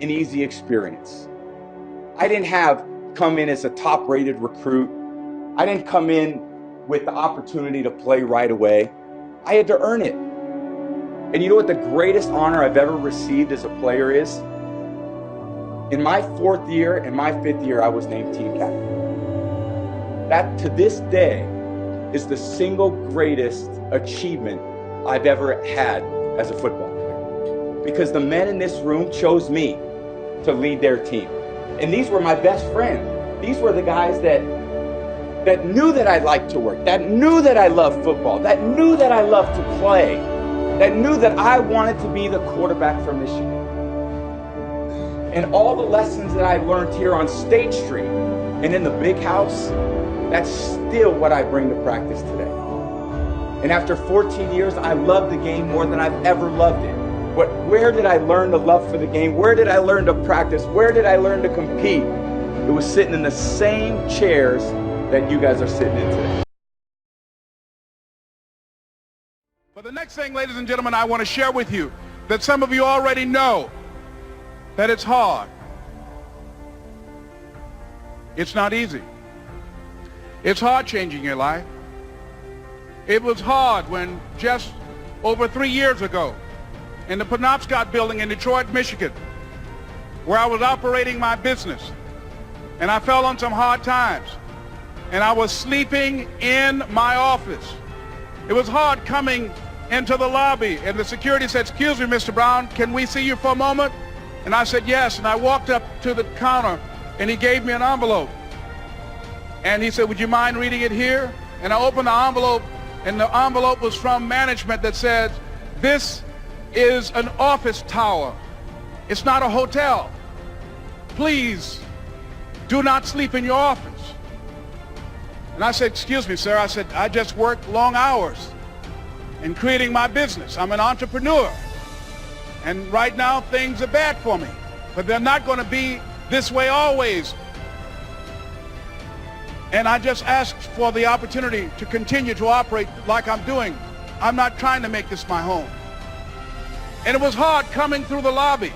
an easy experience. I didn't come in as a top-rated recruit. I didn't come in with the opportunity to play right away. I had to earn it. And you know what the greatest honor I've ever received as a player is? In my 4th year and my 5th year, I was named team captain. That, to this day, is the single greatest achievement I've ever had as a football player. Because the men in this room chose me to lead their team. And these were my best friends. These were the guys that knew that I liked to work, that knew that I loved football, that knew that I loved to play, that knew that I wanted to be the quarterback for Michigan. And all the lessons that I learned here on State Street and in the big house, that's still what I bring to practice today. And after 14 years, I love the game more than I've ever loved it. But where did I learn the love for the game? Where did I learn to practice? Where did I learn to compete? It was sitting in the same chairs that you guys are sitting in today. But the next thing, ladies and gentlemen, I want to share with you that some of you already know that it's hard. It's not easy. It's hard changing your life. It was hard when just over 3 years ago in the Penobscot building in Detroit, Michigan, where I was operating my business, and I fell on some hard times, and I was sleeping in my office. It was hard coming into the lobby, and the security said, "Excuse me, Mr. Brown, can we see you for a moment?" And I said, "Yes," and I walked up to the counter, and he gave me an envelope. And he said, "Would you mind reading it here?" And I opened the envelope, and the envelope was from management that said, "This is an office tower. It's not a hotel. Please do not sleep in your office." And I said, "Excuse me, sir." I said, "I just worked long hours in creating my business. I'm an entrepreneur. And right now things are bad for me, but they're not going to be this way always. And I just asked for the opportunity to continue to operate like I'm doing. I'm not trying to make this my home." And it was hard coming through the lobby.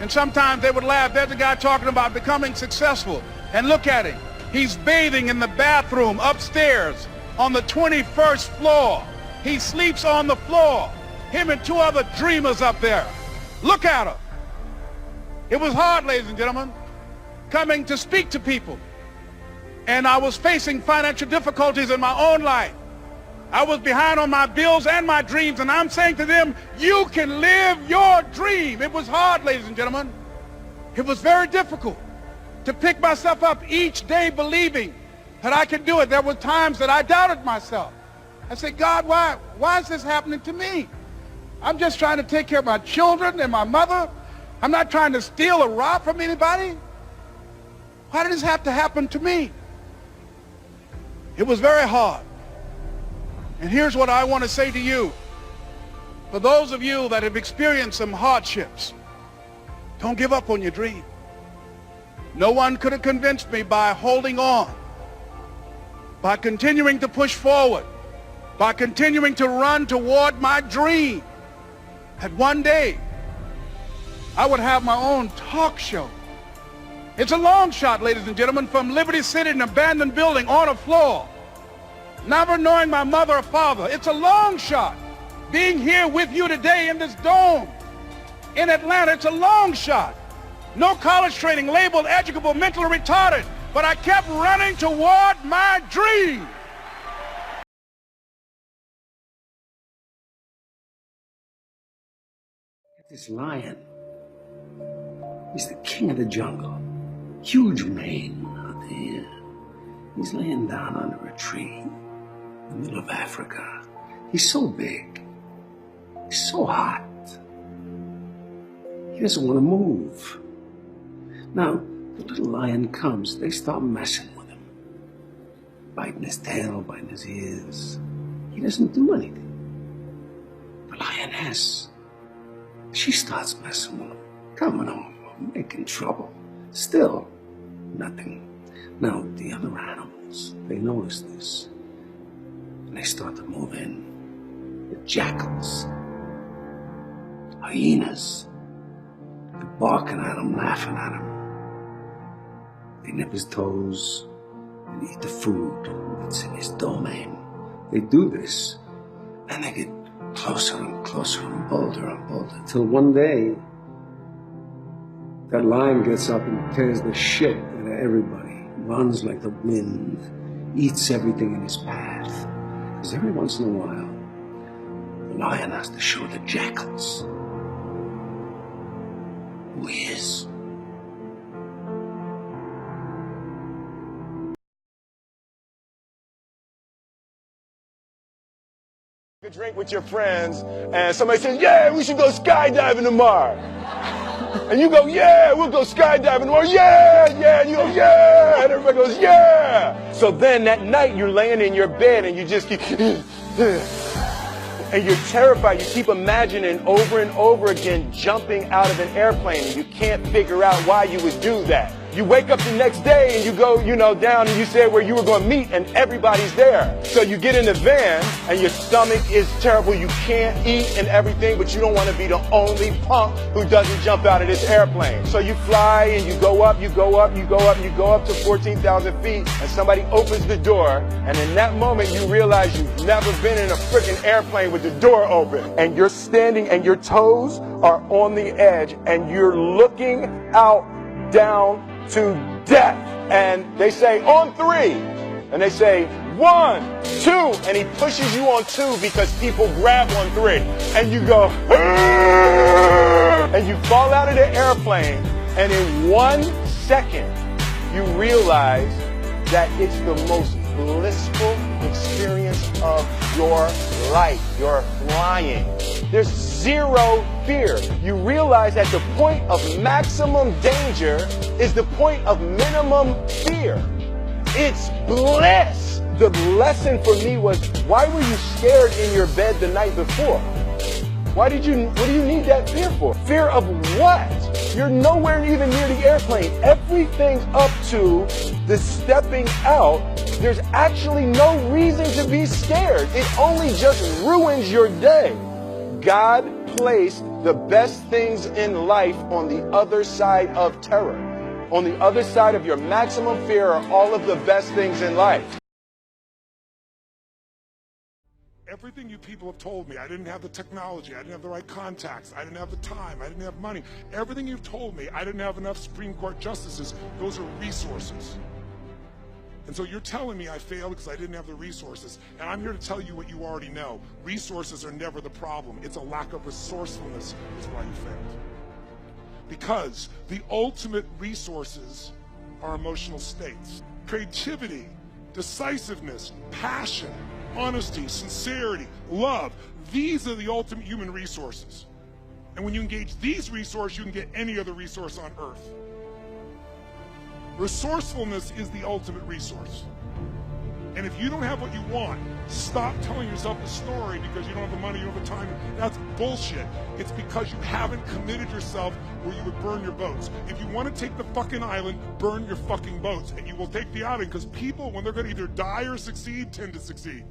And sometimes they would laugh. There's a guy talking about becoming successful. And look at him. He's bathing in the bathroom upstairs on the 21st floor. He sleeps on the floor. Him and 2 other dreamers up there. Look at him. It was hard, ladies and gentlemen, coming to speak to people. And I was facing financial difficulties in my own life. I was behind on my bills and my dreams, and I'm saying to them, you can live your dream. It was hard, ladies and gentlemen. It was very difficult to pick myself up each day believing that I could do it. There were times that I doubted myself. I said, "God, why is this happening to me? I'm just trying to take care of my children and my mother. I'm not trying to steal or rob from anybody. Why did this have to happen to me?" It was very hard. And here's what I want to say to you. For those of you that have experienced some hardships, don't give up on your dream. No one could have convinced me by holding on, by continuing to push forward, by continuing to run toward my dream, that one day I would have my own talk show. It's a long shot, ladies and gentlemen, from Liberty City, an abandoned building on a floor, never knowing my mother or father. It's a long shot. Being here with you today in this dome in Atlanta, it's a long shot. No college training, labeled educable, mentally retarded, but I kept running toward my dream. This lion, he's the king of the jungle. Huge mane out there. He's laying down under a tree in the middle of Africa. He's so big. He's so hot. He doesn't want to move. Now, the little lion comes, they start messing with him. Biting his tail, biting his ears. He doesn't do anything. The lioness, she starts messing with him, coming over, making trouble. Still, nothing. Now, the other animals, they notice this, and they start to move in. The jackals, hyenas, They're barking at him, laughing at him. They nip his toes and eat the food that's in his domain. They do this, and they get closer and closer and bolder, till one day, that lion gets up and tears the shit out of everybody, runs like the wind, eats everything in his path. Because every once in a while, the lion has to show the jackals who he is. A drink with your friends, and somebody says, yeah, we should go skydiving tomorrow. And you go, yeah, we'll go skydiving tomorrow. Yeah, yeah. And you go, yeah. And everybody goes, yeah. So then that night you're laying in your bed and you just keep, and you're terrified. You keep imagining over and over again jumping out of an airplane, and you can't figure out why you would do that. You wake up the next day and you go, down and you say where you were going to meet and everybody's there. So you get in the van and your stomach is terrible. You can't eat and everything, but you don't want to be the only punk who doesn't jump out of this airplane. So you fly and you go up, you go up to 14,000 feet, and somebody opens the door, and in that moment you realize you've never been in a freaking airplane with the door open, and you're standing and your toes are on the edge and you're looking out down to death. And they say, on 3. And they say, 1, 2. And he pushes you on 2 because people grab on 3. And you go, and you fall out of the airplane. And in 1 second, you realize that it's the most blissful experience of your life. You're flying. There's zero fear. You realize that the point of maximum danger is the point of minimum fear. It's bliss. The lesson for me was, why were you scared in your bed the night before? What do you need that fear for? Fear of what? You're nowhere even near the airplane. Everything up to the stepping out, there's actually no reason to be scared. It only just ruins your day. God placed the best things in life on the other side of terror. On the other side of your maximum fear are all of the best things in life. Everything you people have told me, I didn't have the technology, I didn't have the right contacts, I didn't have the time, I didn't have money. Everything you've told me, I didn't have enough Supreme Court justices, those are resources. And so you're telling me I failed because I didn't have the resources. And I'm here to tell you what you already know. Resources are never the problem. It's a lack of resourcefulness is why you failed. Because the ultimate resources are emotional states. Creativity, decisiveness, passion, honesty, sincerity, love. These are the ultimate human resources. And when you engage these resources, you can get any other resource on earth. Resourcefulness is the ultimate resource. And if you don't have what you want, stop telling yourself the story because you don't have the money, you don't have the time. That's bullshit. It's because you haven't committed yourself where you would burn your boats. If you want to take the fucking island, burn your fucking boats. And you will take the island because people, when they're going to either die or succeed, tend to succeed.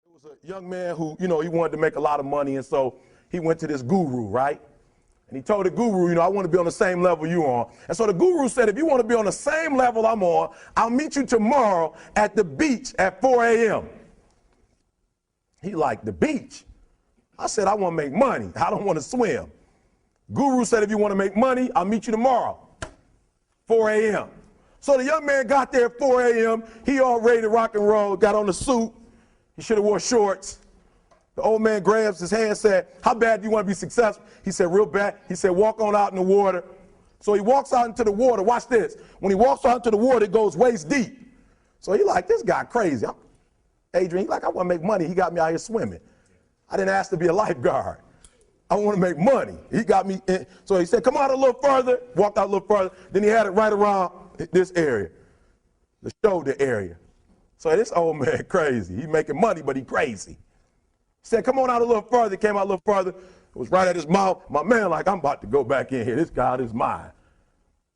There was a young man who, he wanted to make a lot of money, and so he went to this guru, right? And he told the guru, I want to be on the same level you on. And so the guru said, if you want to be on the same level I'm on, I'll meet you tomorrow at the beach at 4 a.m. He liked the beach. I said, I want to make money. I don't want to swim. Guru said, if you want to make money, I'll meet you tomorrow, 4 a.m. So the young man got there at 4 a.m. He all ready to rock and roll, got on the suit. He should have wore shorts. The old man grabs his hand and said, how bad do you want to be successful? He said, real bad. He said, walk on out in the water. So he walks out into the water. Watch this. When he walks out into the water, it goes waist deep. So he like, this guy crazy. Adrian, he like, I want to make money. He got me out here swimming. I didn't ask to be a lifeguard. I want to make money. He got me in. So he said, come out a little further. Walked out a little further. Then he had it right around this area, the shoulder area. So this old man crazy. He making money, but he crazy. Said, come on out a little further. Came out a little further. It was right at his mouth. My man like, I'm about to go back in here. This God is mine.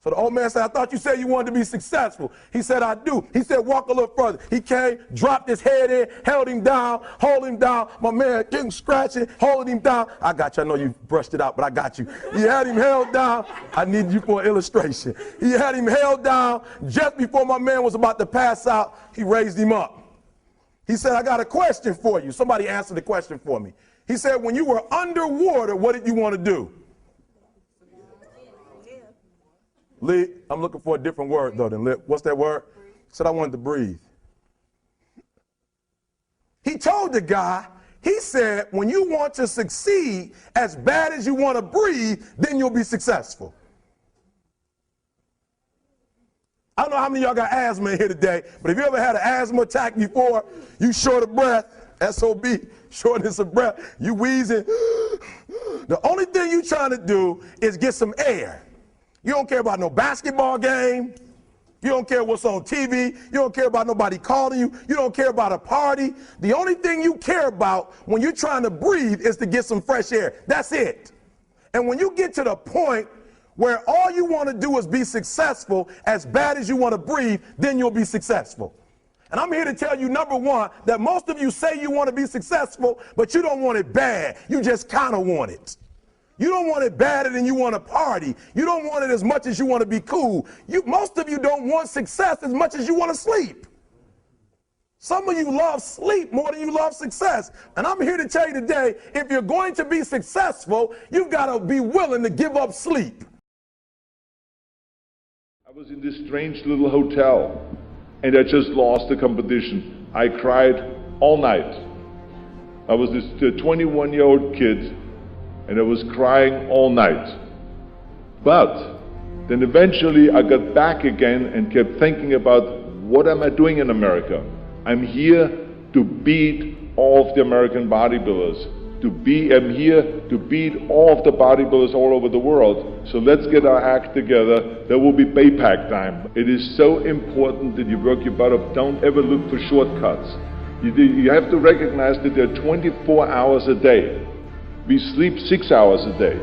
So the old man said, I thought you said you wanted to be successful. He said, I do. He said, walk a little further. He came, dropped his head in, held him down, hold him down. My man getting scratching, holding him down. I got you. I know you brushed it out, but I got you. He had him held down. I need you for an illustration. He had him held down. Just before my man was about to pass out, he raised him up. He said, I got a question for you. Somebody answer the question for me. He said, when you were underwater, what did you want to do? Lee, I'm looking for a different word though than live. What's that word? He said I wanted to breathe. He told the guy, he said, when you want to succeed as bad as you want to breathe, then you'll be successful. I don't know how many of y'all got asthma in here today, but if you ever had an asthma attack before, you short of breath, SOB, shortness of breath, you wheezing. The only thing you're trying to do is get some air. You don't care about no basketball game. You don't care what's on TV. You don't care about nobody calling you. You don't care about a party. The only thing you care about when you're trying to breathe is to get some fresh air. That's it. And when you get to the point where all you want to do is be successful as bad as you want to breathe, then you'll be successful. And I'm here to tell you, number one, that most of you say you want to be successful, but you don't want it bad. You just kind of want it. You don't want it badder than you want to party. You don't want it as much as you want to be cool. Most of you don't want success as much as you want to sleep. Some of you love sleep more than you love success. And I'm here to tell you today, if you're going to be successful, you've got to be willing to give up sleep. I was in this strange little hotel, and I just lost the competition. I cried all night. I was this 21-year-old kid, and I was crying all night. But then eventually I got back again and kept thinking about, what am I doing in America? I'm here to beat all of the American bodybuilders. I'm here to beat all of the bodybuilders all over the world. So let's get our act together. There will be payback time. It is so important that you work your butt off. Don't ever look for shortcuts. You have to recognize that there are 24 hours a day. We sleep 6 hours a day.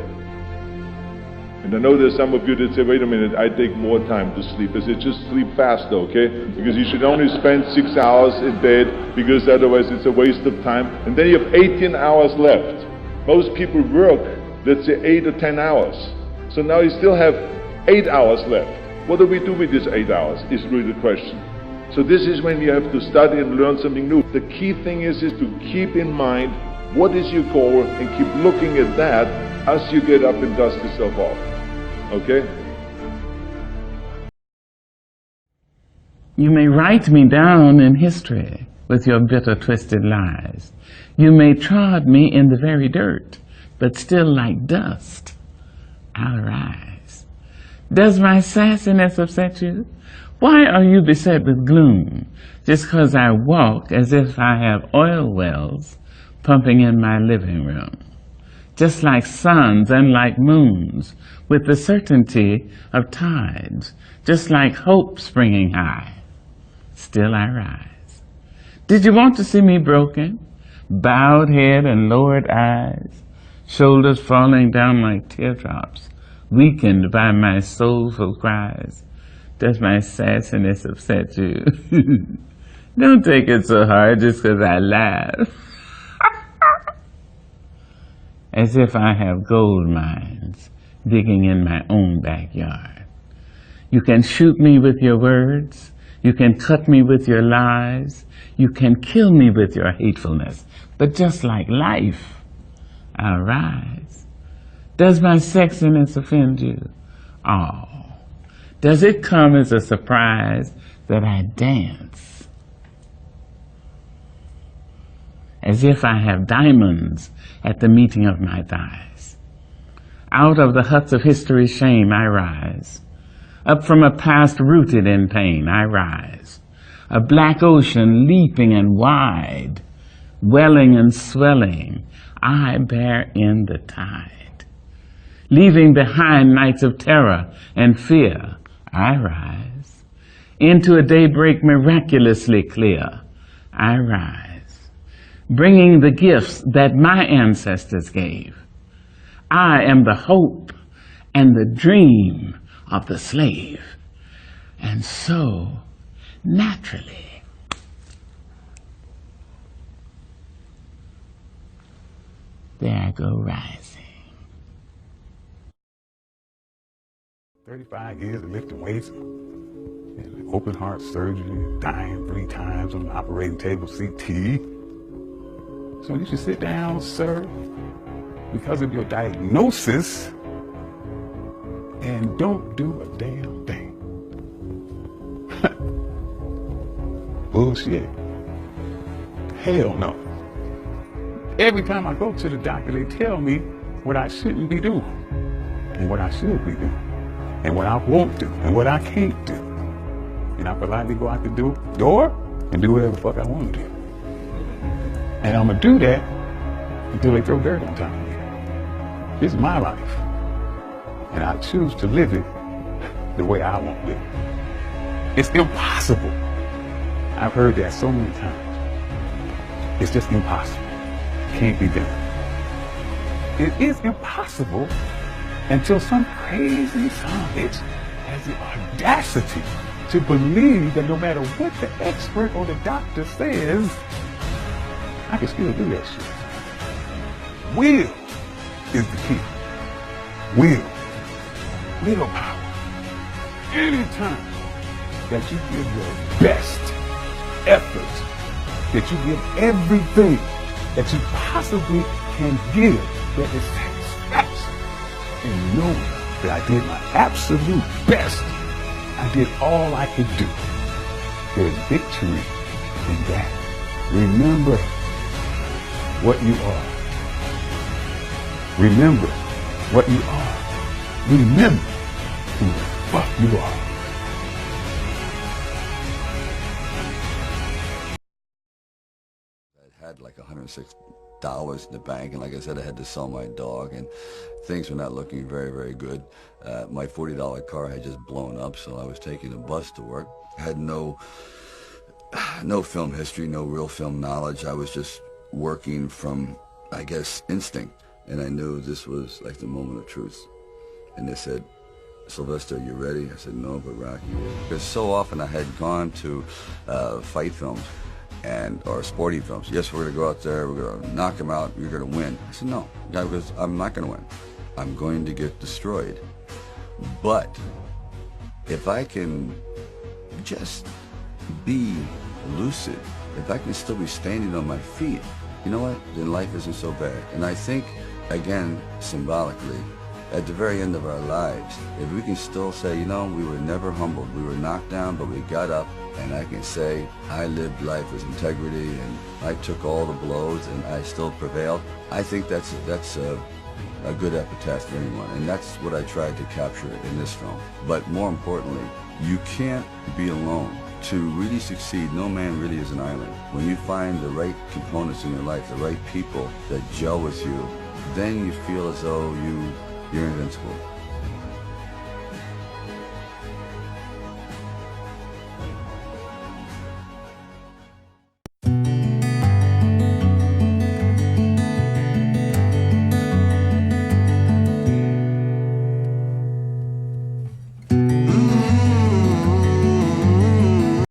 And I know there's some of you that say, wait a minute, I take more time to sleep. I said, just sleep faster, okay? Because you should only spend 6 hours in bed, because otherwise it's a waste of time. And then you have 18 hours left. Most people work, let's say 8 or 10 hours. So now you still have 8 hours left. What do we do with these 8 hours is really the question. So this is when you have to study and learn something new. The key thing is to keep in mind what is your goal and keep looking at that as you get up and dust yourself off. Okay? You may write me down in history with your bitter, twisted lies. You may trod me in the very dirt, but still like dust, I'll rise. Does my sassiness upset you? Why are you beset with gloom just 'cause I walk as if I have oil wells pumping in my living room? Just like suns and like moons, with the certainty of tides, just like hope springing high, still I rise. Did you want to see me broken? Bowed head and lowered eyes, shoulders falling down like teardrops, weakened by my soulful cries. Does my sassiness upset you? Don't take it so hard just 'cause I laugh. As if I have gold mines digging in my own backyard. You can shoot me with your words. You can cut me with your lies. You can kill me with your hatefulness. But just like life, I'll rise. Does my sexiness offend you? Oh, does it come as a surprise that I dance? As if I have diamonds at the meeting of my thighs. Out of the huts of history's shame I rise. Up from a past rooted in pain I rise. A black ocean leaping and wide, welling and swelling, I bear in the tide. Leaving behind nights of terror and fear, I rise. Into a daybreak miraculously clear, I rise. Bringing the gifts that my ancestors gave. I am the hope and the dream of the slave. And so, naturally, there I go rising. 35 years of lifting weights, and open heart surgery, dying 3 times on the operating table, CT. So you should sit down, sir, because of your diagnosis, and don't do a damn thing. Bullshit. Hell no. Every time I go to the doctor, they tell me what I shouldn't be doing, and what I should be doing, and what I won't do, and what I can't do. And I politely go out the door and do whatever the fuck I want to do. And I'm gonna do that until they throw dirt on top of me. This is my life. And I choose to live it the way I want to live it. It's impossible. I've heard that so many times. It's just impossible. Can't be done. It is impossible until some crazy son of a bitch has the audacity to believe that no matter what the expert or the doctor says, I can still do that shit. Will is the key. Will. Willpower. Anytime that you give your best effort, that you give everything that you possibly can give, that is satisfaction, and know that I did my absolute best. I did all I could do. There's victory in that. Remember what you are. Remember what you are. Remember who the fuck you are. I had like $106 in the bank, and like I said, I had to sell my dog, and things were not looking very, very good. My $40 car had just blown up, so I was taking a bus to work. I had no film history, no real film knowledge. I was just working from, I guess, instinct, and I knew this was like the moment of truth. And they said, "Sylvester, you ready?" I said, "No, but Rocky is." Because so often I had gone to fight films or sporting films. "Yes, we're going to go out there, we're going to knock him out, you're going to win." I said, "No, because I'm not going to win. I'm going to get destroyed. But if I can just be lucid, if I can still be standing on my feet, you know what, then life isn't so bad." And I think, again, symbolically, at the very end of our lives, if we can still say, you know, we were never humbled, we were knocked down, but we got up, and I can say, I lived life with integrity, and I took all the blows, and I still prevailed, I think that's a good epitaph for anyone, and that's what I tried to capture in this film. But more importantly, you can't be alone. To really succeed, no man really is an island. When you find the right components in your life, the right people that gel with you, then you feel as though you're invincible.